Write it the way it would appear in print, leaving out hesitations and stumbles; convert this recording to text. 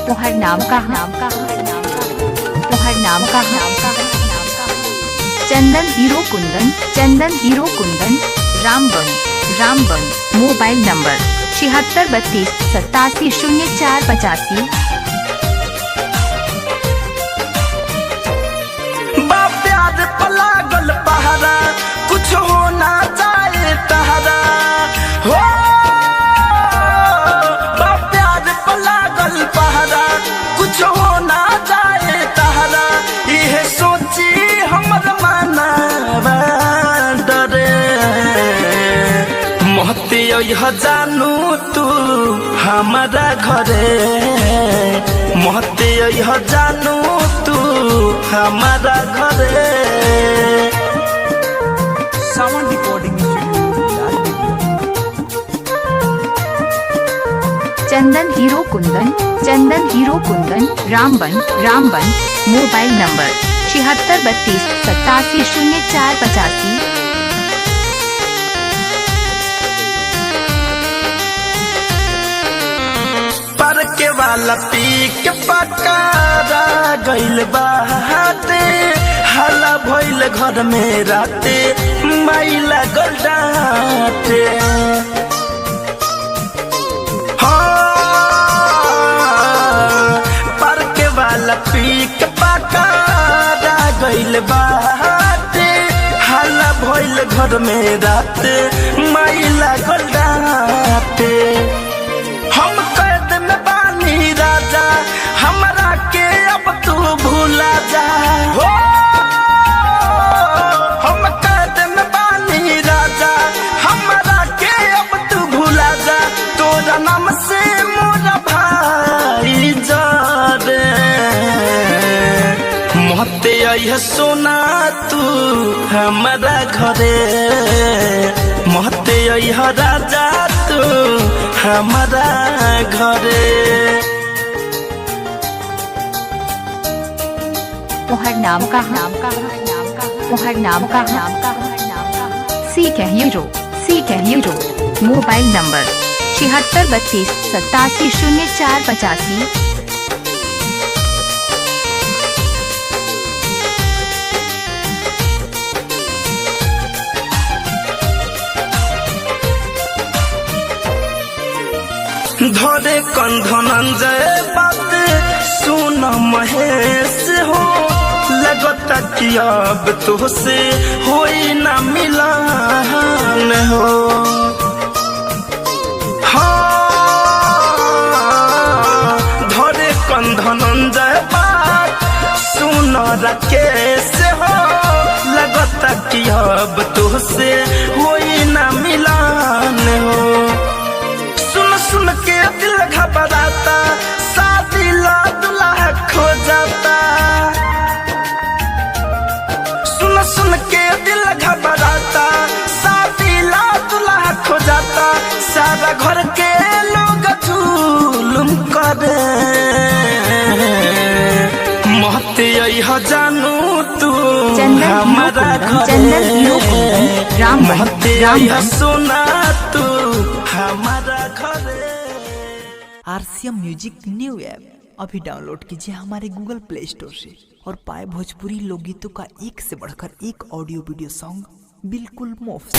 तुम्हार नाम का Chandan hero Kundan Ramban. Mobile number 7632870485। प्यार पलागल पहरा कुछ होना चाहे तहरा हो। प्यार पलागल पहरा कुछ होना चाहे तहरा। यह सोची हमर मानवा डरे मोहते यह जानू तू हमारा घरे। मोहते यह जानू तू हमारा घरे। Sawan recording Chandan hero Kundan Ramban. Mobile number 7632870485। पर के वाला पी के पकारा गइल बाटे। हला भइल घर में राते मैला गल डाटे। पर के वाला पी के पकारा गइल बाटे। हला भइल घर में राते मैला गल डाटे। हम कैद में बानी राजा हमरा के अब तू भूला जा हो। हम कैद में बानी राजा हमरा के अब तू भूला जा। तोरा नाम से मोरा भाई जारे मोहते यह सोना तू हमारा घरे। मोहते यह राजा तू हमारा घरे। तुम्हार नाम का सीख है हीरो। Mobile number 7632870485। धरे कंधनंजय बात सुन महेश हो। लगता कि अब तुझसे होई ना मिलन हो। धरे कंधनंजय बात सुन राकेश हो। लगता कि अब तुझसे होई ना मिलन हो। सुन के दिल घबराता शादी ला दुल्हा खो जाता। सुन के दिल घबराता शादी ला दुल्हा खो जाता। सारा घर के लोग जुलुम करे मोहते यह जानू तू हमारा घरे। मोहते यह सोना तू हमारा घरे। RCM म्यूजिक न्यू ऐप अभी डाउनलोड कीजिए हमारे गूगल प्ले स्टोर से और पाए भोजपुरी लोकगीतों का एक से बढ़कर एक ऑडियो वीडियो सॉन्ग बिल्कुल मुफ्त।